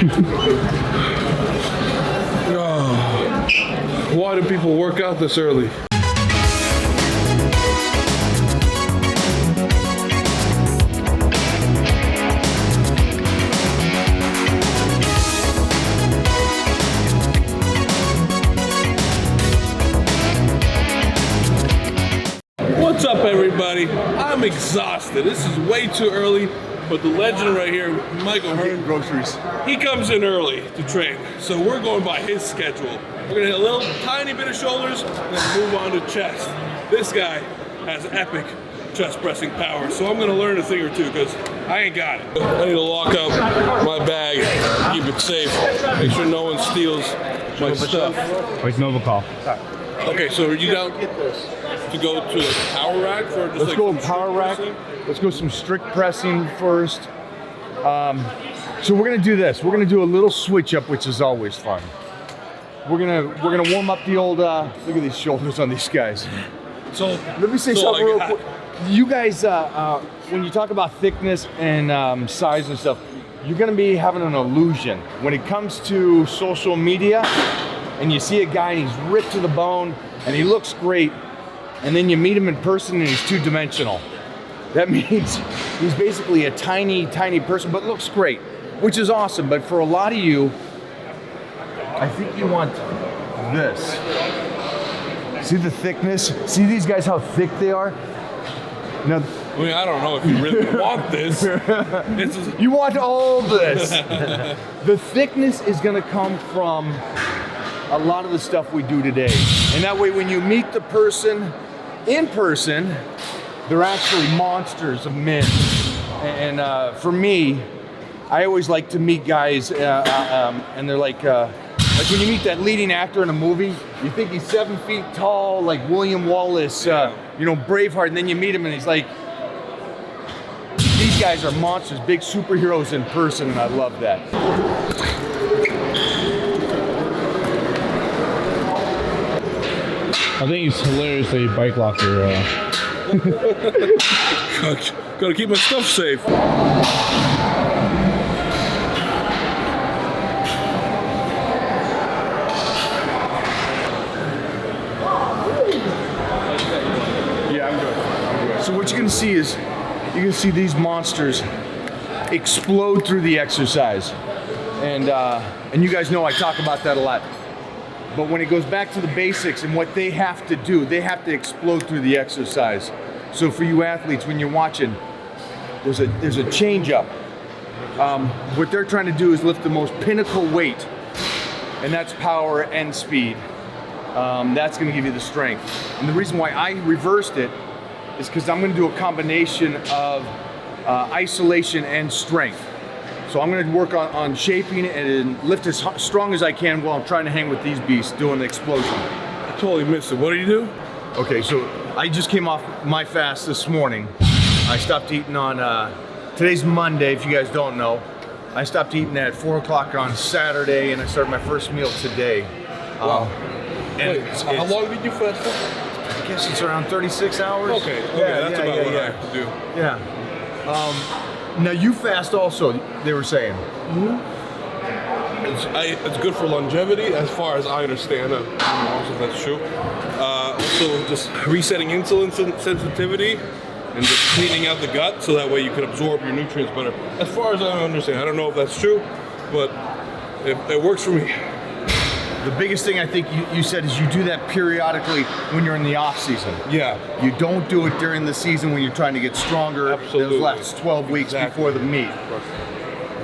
Oh, why do people work out this early? What's up, everybody? I'm exhausted. This is way too early, but the legend right here, Mike Ohearn, groceries. He comes in early to train, so we're going by his schedule. We're gonna hit a little tiny bit of shoulders, and then move on to chest. This guy has epic chest pressing power, so I'm gonna learn a thing or two because I ain't got it. I need to lock up my bag, keep it safe, make sure no one steals my stuff. Where's Novikov? Okay, so are you down to go to a power rack for just Let's go power rack. Let's go some strict pressing first. So we're gonna do this. We're gonna do a little switch up, which is always fun. We're gonna warm up the old. Look at these shoulders on these guys. So let me say something real quick. You guys, when you talk about thickness and size and stuff, you're gonna be having an illusion when it comes to social media, and you see a guy and he's ripped to the bone and he looks great, and then you meet him in person and he's two-dimensional. That means he's basically a tiny, tiny person, but looks great, which is awesome. But for a lot of you, I think you want this. See the thickness? See these guys, how thick they are? Now, I mean, I don't know if you really want this. You want all this. The thickness is gonna come from a lot of the stuff we do today. And that way, when you meet the person in person, they're actually monsters of men. And for me, I always like to meet guys, and they're like when you meet that leading actor in a movie, you think he's 7 feet tall, like William Wallace, you know, Braveheart, and then you meet him and he's like, these guys are monsters, big superheroes in person, and I love that. I think it's hilarious that you bike lock your. Gotta keep my stuff safe. Yeah, I'm good. So what you're gonna see is, you're gonna see these monsters explode through the exercise, and you guys know I talk about that a lot. But when it goes back to the basics and what they have to do, they have to explode through the exercise. So for you athletes, when you're watching, there's a change up. What they're trying to do is lift the most pinnacle weight, and that's power and speed. That's gonna give you the strength. And the reason why I reversed it is because I'm gonna do a combination of isolation and strength. So I'm gonna work on shaping it and lift as strong as I can while I'm trying to hang with these beasts doing the explosion. I totally missed it. What do you do? Okay, so I just came off my fast this morning. I stopped eating on, today's Monday, if you guys don't know. I stopped eating at 4 o'clock on Saturday, and I started my first meal today. Wow. And Wait, how long did you fast for? I guess it's around 36 hours. Okay, that's about what I have to do. Yeah. Now you fast also, they were saying. It's good for longevity, as far as I understand. I don't know if that's true. Also, just resetting insulin sensitivity and just cleaning out the gut, so that way you can absorb your nutrients better. As far as I understand, I don't know if that's true, but it works for me. The biggest thing I think you said is you do that periodically when you're in the off season. Yeah. You don't do it during the season when you're trying to get stronger. Absolutely. Those last 12 weeks before the meet.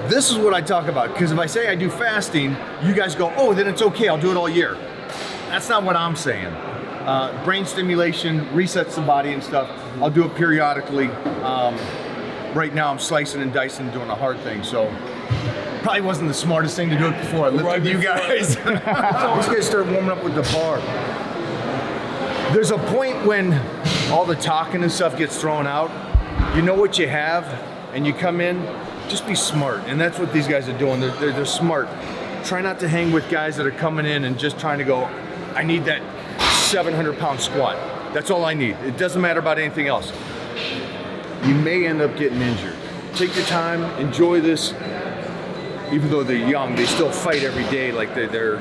This is what I talk about, because if I say I do fasting, you guys go, oh, then it's okay, I'll do it all year. That's not what I'm saying. Brain stimulation resets the body and stuff. I'll do it periodically. Right now I'm slicing and dicing and doing a hard thing, so probably wasn't the smartest thing to do it before I lived with you guys. These guys start warming up with the bar. There's a point when all the talking and stuff gets thrown out. You know what you have, and you come in, just be smart. And that's what these guys are doing. They're smart. Try not to hang with guys that are coming in and just trying to go, I need that 700-pound squat. That's all I need. It doesn't matter about anything else. You may end up getting injured. Take your time, enjoy this. even though they're young, they still fight every day. Like they're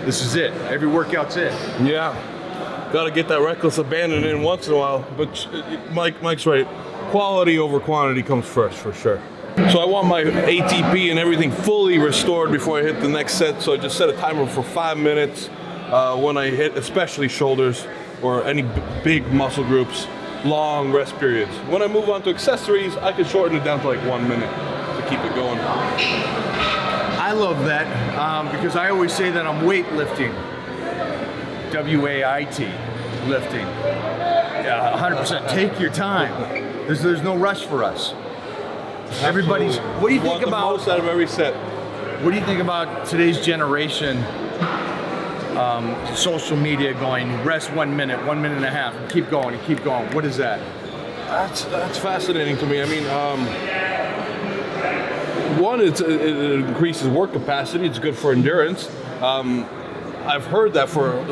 this is it. Every workout's it. Yeah. Got to get that reckless abandon in once in a while. But Mike's right. Quality over quantity comes first, for sure. So I want my ATP and everything fully restored before I hit the next set. So I just set a timer for 5 minutes when I hit, especially shoulders or any big muscle groups, long rest periods. When I move on to accessories, I can shorten it down to like 1 minute to keep it going. I love that because I always say that I'm weightlifting. W-A-I-T, lifting. Yeah, 100%. Take your time. There's no rush for us. Everybody's. What do you think about? The most out of every set. What do you think about today's generation? Social media going rest 1 minute, 1 minute and a half, and keep going and keep going. What is that? That's fascinating to me. I mean, one, it increases work capacity. It's good for endurance. I've heard that for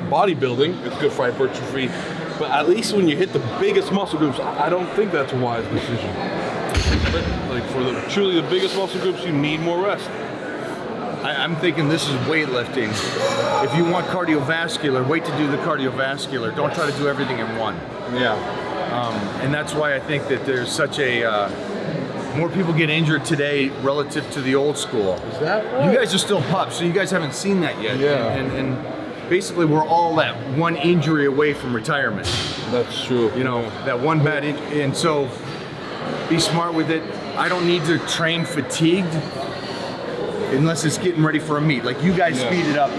bodybuilding, it's good for hypertrophy. But at least when you hit the biggest muscle groups, I don't think that's a wise decision. Like for truly the biggest muscle groups, you need more rest. I'm thinking this is weightlifting. If you want cardiovascular, wait to do the cardiovascular. Don't try to do everything in one. Yeah. And that's why I think that there's such a more people get injured today relative to the old school. Is that right? You guys are still pups, so you guys haven't seen that yet. Yeah. And basically, we're all that one injury away from retirement. That's true. You know, that one bad injury. And so, be smart with it. I don't need to train fatigued unless it's getting ready for a meet. Like you guys speed it up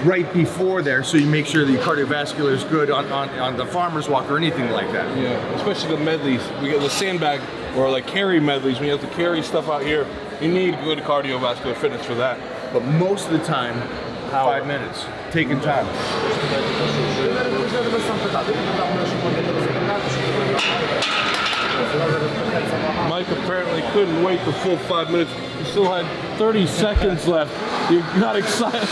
right before there, so you make sure the cardiovascular is good on the farmer's walk or anything like that. Yeah, especially the medleys. We get the sandbag or like carry medleys. When you have to carry stuff out here, you need good cardiovascular fitness for that. But most of the time, 5 minutes, taking time. Mike apparently couldn't wait the full 5 minutes. He still had 30 seconds left. You got excited.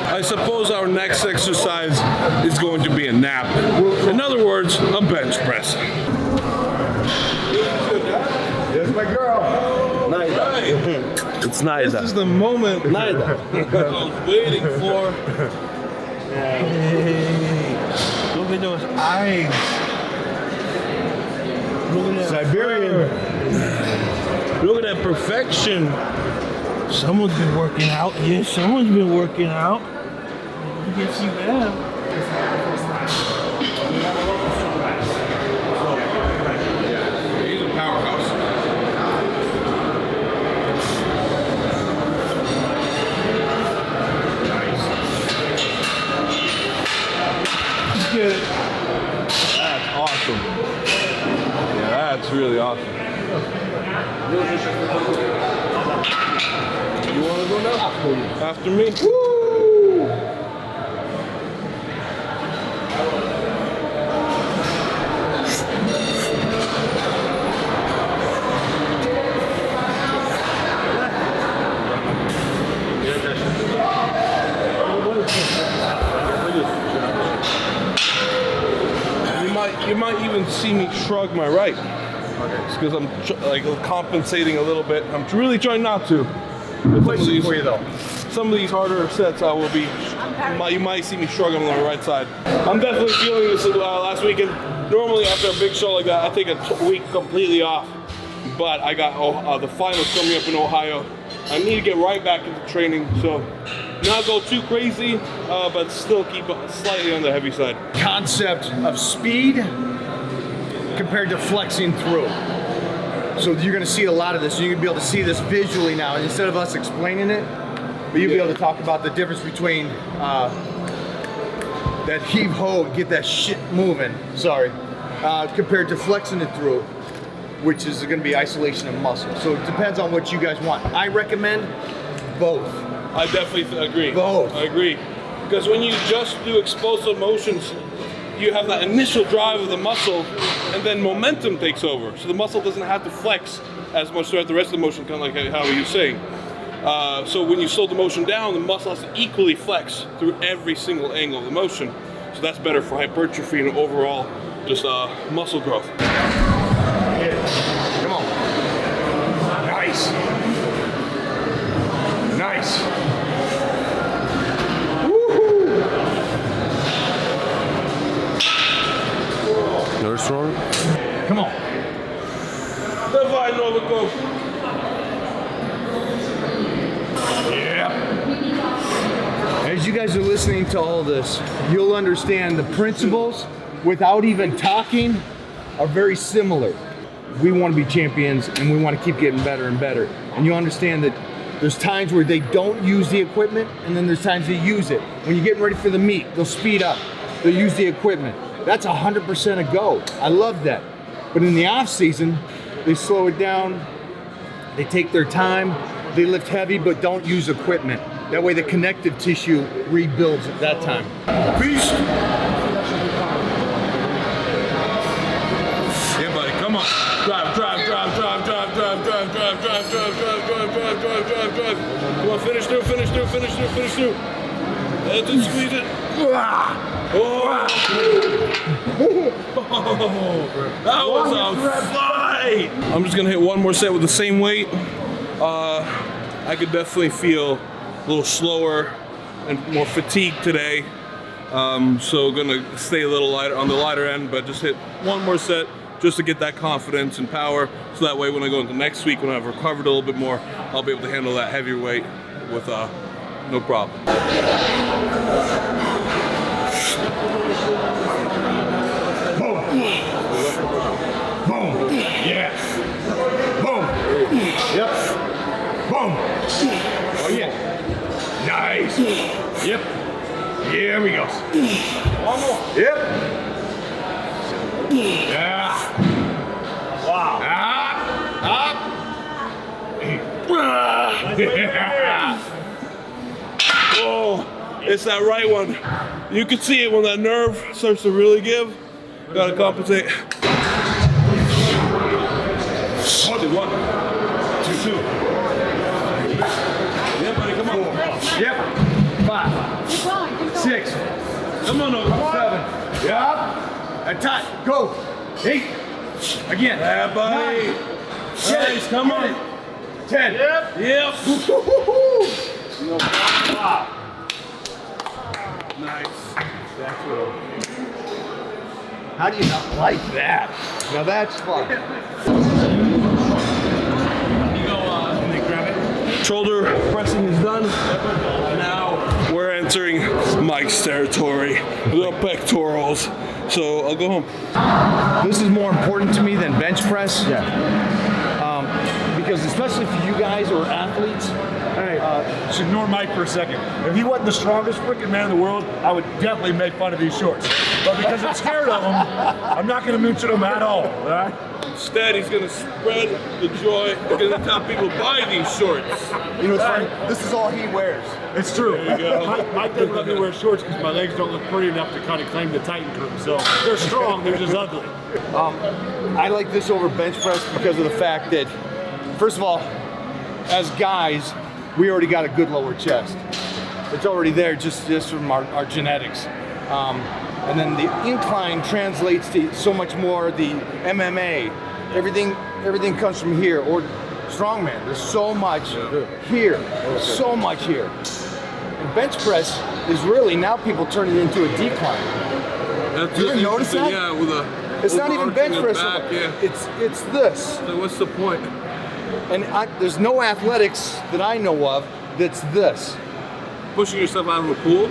I suppose our next exercise is going to be a nap. In other words, a bench press. There's my girl. It's Naida. This is the moment Naida I was waiting for. Hey, look at those eyes. Look at that Siberian. fur. Look at that perfection. Someone's been working out. Yes, someone's been working out. Yes, you have. He's a powerhouse. Good. That's awesome. Yeah, that's really awesome. You want to go now? After me? Woo! You might even see me shrug my right. It's because I'm like compensating a little bit. I'm really trying not to. Question for you though. Some of these harder sets, I will be. You might see me struggling on the right side. I'm definitely feeling this last weekend. Normally after a big show like that, I take a week completely off. But I got the finals coming up in Ohio. I need to get right back into training, so not go too crazy, but still keep slightly on the heavy side. Concept of speed compared to flexing through. So you're going to see a lot of this. You're going to be able to see this visually now instead of us explaining it. But you'll be able to talk about the difference between that heave ho, get that shit moving. Sorry, compared to flexing it through, which is going to be isolation of muscle. So it depends on what you guys want. I recommend both. I definitely agree. Both. I agree. Because when you just do explosive motions, you have that initial drive of the muscle, and then momentum takes over. So the muscle doesn't have to flex as much throughout the rest of the motion, kind of like how you were saying. So when you slow the motion down, the muscle has to equally flex through every single angle of the motion. So that's better for hypertrophy and overall just muscle growth. Come on. Nice. Nice. Woohoo. Another strong. Come on. Divine Novikov. Yeah. As you guys are listening to all this, you'll understand the principles without even talking are very similar. We want to be champions and we want to keep getting better and better. And you understand that there's times where they don't use the equipment and then there's times they use it. When you're getting ready for the meet, they'll speed up. They'll use the equipment. That's 100% a go. I love that. But in the off season, they slow it down. They take their time. They lift heavy but don't use equipment. That way the connective tissue rebuilds at that time. Beast. Yeah, buddy, come on. Drive. Come on, finish through. Let's just squeeze it. Oh, that was a fight. I'm just gonna hit one more set with the same weight. I could definitely feel a little slower and more fatigued today. So gonna stay a little lighter on the lighter end, but just hit one more set just to get that confidence and power. So that way when I go into next week, when I've recovered a little bit more, I'll be able to handle that heavier weight with no problem. Boom. Boom. Yeah. Boom. Yep. Boom. Oh yeah. Nice. Yep. Here we go. One more. Yep. Yeah. Wow. Up. Oh, it's that right one. You can see it when that nerve starts to really give. Gotta compensate. One, two. Yeah, buddy, come on. Yep. 5, 6. Come on, no. 7. Yep. Attack. Go. 8. Again. Yeah, buddy. 9. Nice, come on. 10. Yep. Wow. Nice. How do you not like that? Now that's fun. Shoulder pressing is done. Now we're entering Mike's territory, the pectorals. So I'll go home. This is more important to me than bench press. Yeah. Because especially for you guys who are athletes. Hey, just ignore Mike for a second. If he wasn't the strongest freaking man in the world, I would definitely make fun of these shorts. But because I'm scared of him, I'm not going to mention them at all right? Instead, he's going to spread the joy. He's going to tell people buy these shorts. You know, it's funny. This is all he wears. It's true. There you go. Mike doesn't let me wear shorts because my legs don't look pretty enough to kind of claim the Titan crew. So they're strong, they're just ugly. I like this over bench press because of the fact that, first of all, as guys, we already got a good lower chest. It's already there just from our genetics. And then the incline translates to so much more the MMA. Everything comes from here, or strongman. There's so much here, so much here. And bench press is really, now people turn it into a decline. That's You ever notice that? Yeah, with a. It's not even bench press. Back, yeah. It's this. So what's the point? And there's no athletics that I know of that's this. Pushing yourself out of a pool?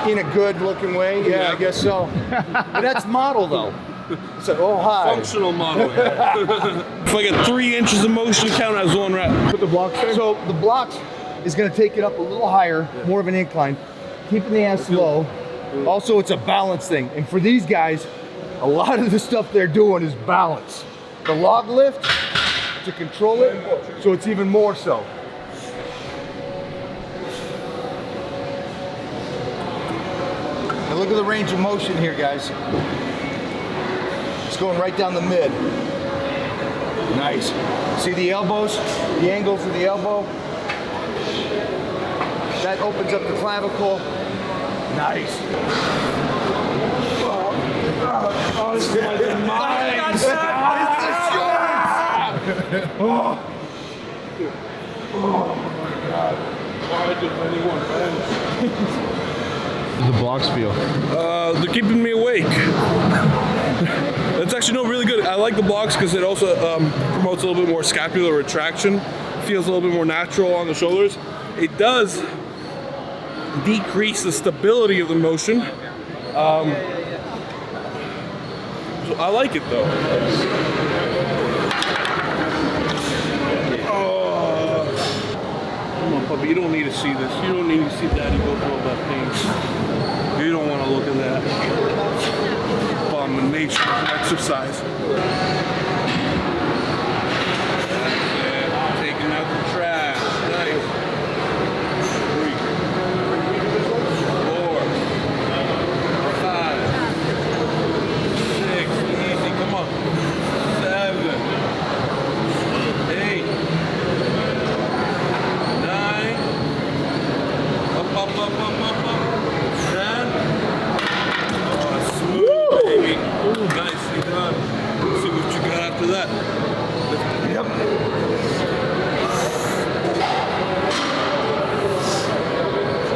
In a good looking way, yeah, I guess so. But that's model though. It's like, oh hi. Functional model. If I get 3 inches of motion, count as 1 rep. Put the blocks there. So the blocks is going to take it up a little higher, more of an incline, keeping the ass low. Also, it's a balance thing. And for these guys, a lot of the stuff they're doing is balance. The log lift, to control it, so it's even more so. Now look at the range of motion here, guys. It's going right down the mid. Nice. See the elbows, the angles of the elbow? That opens up the clavicle. Nice. Oh, this is like the mind. The blocks feel. They're keeping me awake. It's actually really good. I like the blocks because it also promotes a little bit more scapular retraction. Feels a little bit more natural on the shoulders. It does decrease the stability of the motion. So I like it though. Come on, puppy, you don't need to see this. You don't need to see daddy go through all that pain. You don't want to look at that abomination of an exercise. Yeah, taking out the trash. Nice. 3, 4, 5, 6. Easy, come on. 7, 8. 9, up, 10. Oh, smooth, baby. Ooh, nicely done. Let's see what you got after that. Yep.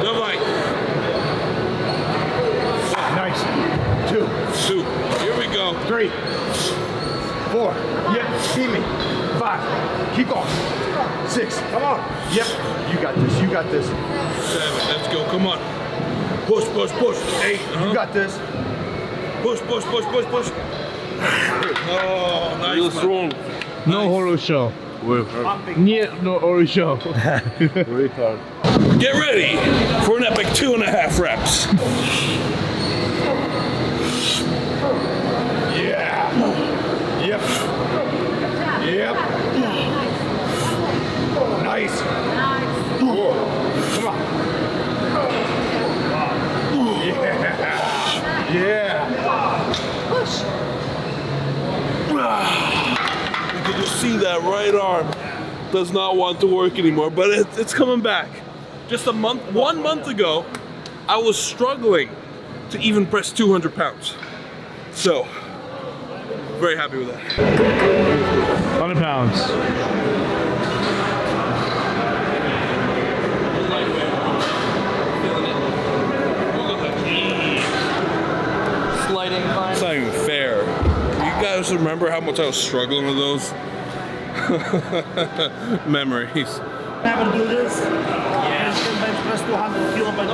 Good light. Nice. 2, 2. Here we go. 3, 4. Yep. Keep me. 5. Keep going. 6. Come on. Yep. You got this. You got this. 7. Let's go. Come on. Push, push, push. 8. You got this. Push, push, push, push, push. Oh, nice. Real strong. No horror show. Nie, no horror show. Get ready for an epic 2.5 reps. Yeah. Yep. Yep. Nice. Cool. Come on. Yeah. Yeah. You can just see that right arm does not want to work anymore, but it's coming back. Just 1 month ago, I was struggling to even press 200 pounds. So, very happy with that. 100 pounds. Slight incline. It's not even fair. You guys remember how much I was struggling with those? Memories. Never do this. Yeah. You can bench press 200 kilo, but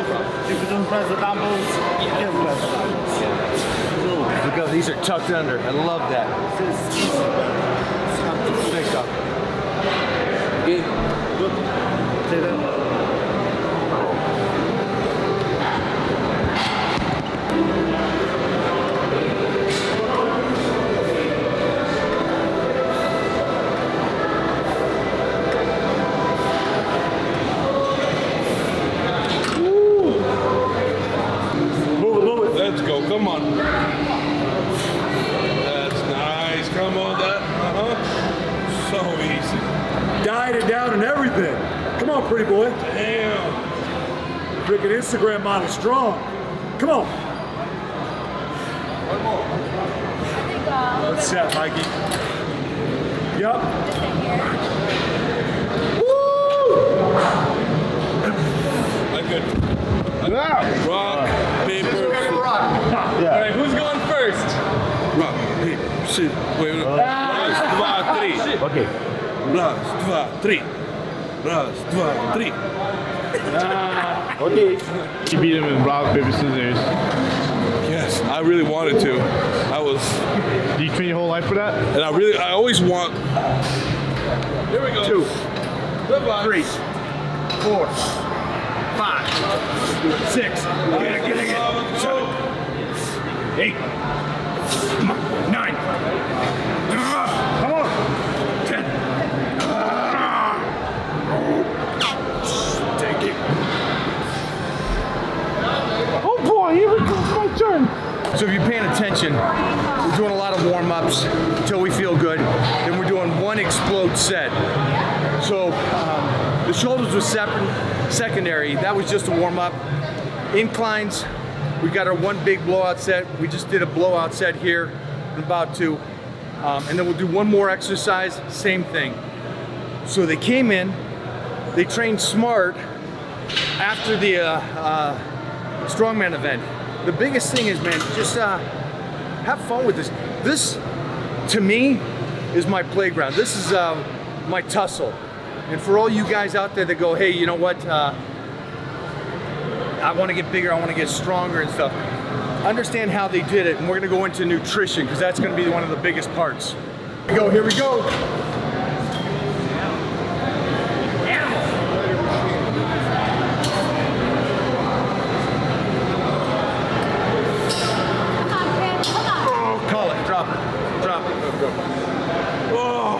if you don't press the dumbbells, you can't press the dumbbells. Look how these are tucked under. I love that. This is easy. It's hard to pick up. Good. Good. Take that. Let's go, come on. That's nice, come on, that, So easy. Died it down and everything. Come on, pretty boy. Damn. Freaking Instagram model strong. Come on. One more. Let's set, Mikey. Yup. I could. Rock, paper, scissors. Yeah. All right, who's going first? Rock, paper, scissors. Wait, Raz, dwa, tri. Okay. Raz, dwa, tri. Raz, dwa, tri. Okay. You beat him in rock, paper, scissors. Yes, I really wanted to. Do you train your whole life for that? And I always want. Here we go. 2, Goodbye. 3, 4, 5, 6, get it, 7, 8, 9, come on, 10. Take it. Oh boy, here it comes my turn. So if you're paying attention, we're doing a lot of warm-ups until we feel good. Then we're doing one explode set. So the shoulders were secondary. That was just a warm-up. Inclines, We got our one big blowout set. We just did a blowout set here. I'm about to. And then we'll do one more exercise, same thing. So they came in, they trained smart after the Strongman event. The biggest thing is, man, just have fun with this. This, to me, is my playground. This is my tussle. And for all you guys out there that go, hey, you know what? I want to get bigger, I want to get stronger and stuff. Understand how they did it, and we're going to go into nutrition because that's going to be one of the biggest parts. Here we go. Call it, drop it. Oh.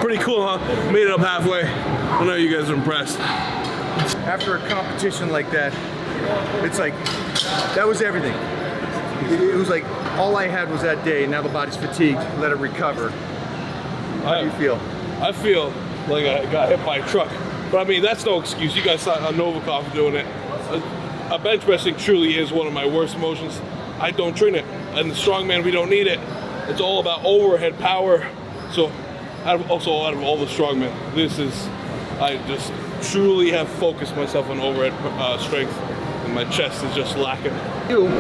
Pretty cool, huh? Made it up halfway. I know you guys are impressed. After a competition like that, it's like, that was everything. It was like, all I had was that day, and now the body's fatigued, let it recover. How do you feel? I feel like I got hit by a truck. But I mean, that's no excuse. You guys saw Novikov doing it. A bench pressing truly is one of my worst motions. I don't train it. And the Strongman, we don't need it. It's all about overhead power. So, out of all the Strongman, I just truly have focused myself on overhead strength, and my chest is just lacking. You,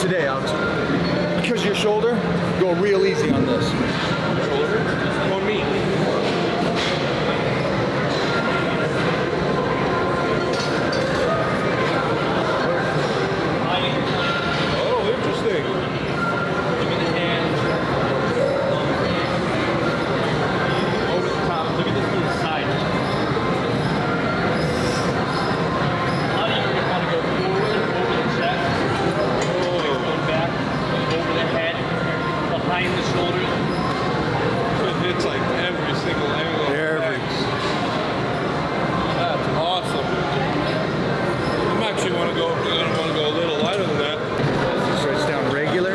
today, Alex, because your shoulder, go real easy on this. Shoulder? On me. Oh, interesting. Give me the hand. Over the top. Look at this to the side. A lot of you want to go forward, over the chest. Going back, over the head, behind the shoulders. It's like every single angle. That's awesome. I'm actually want to go a little lighter than that. Stretch down regular.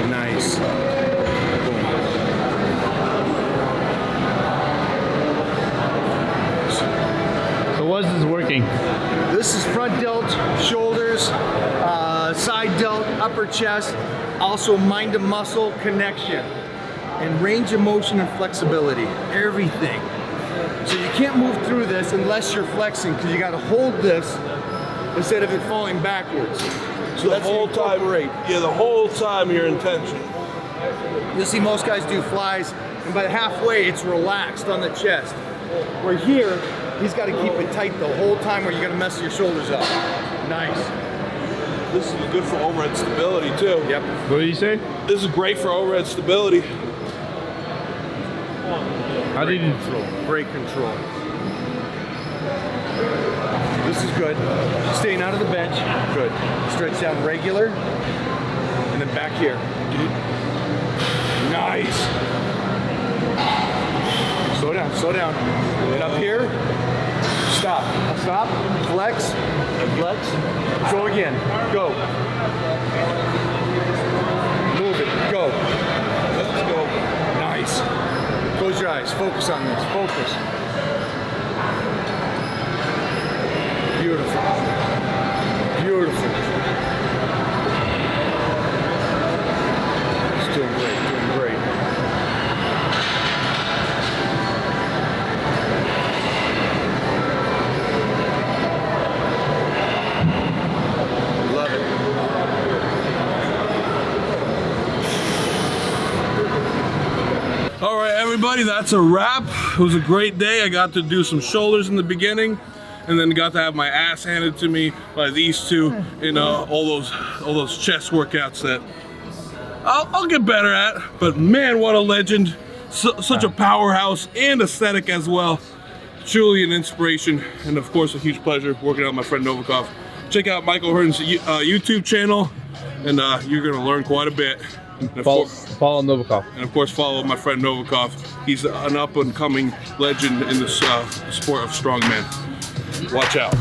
Nice. So what's this working? This is front delt, shoulders, side delt, upper chest, also mind to muscle connection, and range of motion and flexibility, everything. So you can't move through this unless you're flexing, because you got to hold this instead of it falling backwards. So The whole time, the whole time your intention. You'll see most guys do flies, and by halfway it's relaxed on the chest. Where here, he's got to keep it tight the whole time, or you're gonna mess your shoulders up. Nice. This is good for overhead stability too. Yep. What did you say? This is great for overhead stability. How did you? Brake control. This is good. Staying out of the bench. Good. Stretch down regular, and then back here. Nice. Slow down, slow down. And up here, stop. Stop, flex, and flex. Go again, go. Move it, go. Let's go. Nice. Close your eyes, focus on this, focus. Beautiful. Beautiful. It's doing great, doing great. Love it. All right, everybody, that's a wrap. It was a great day. I got to do some shoulders in the beginning, and then got to have my ass handed to me by these two in all those chest workouts that I'll get better at. But man, what a legend! Such a powerhouse and aesthetic as well. Truly an inspiration, and of course a huge pleasure working out with my friend Novikov. Check out Mike Ohearn's YouTube channel, and you're gonna learn quite a bit. Follow Novikov. And of course, follow my friend Novikov. He's an up-and-coming legend in the sport of strongman. Watch out.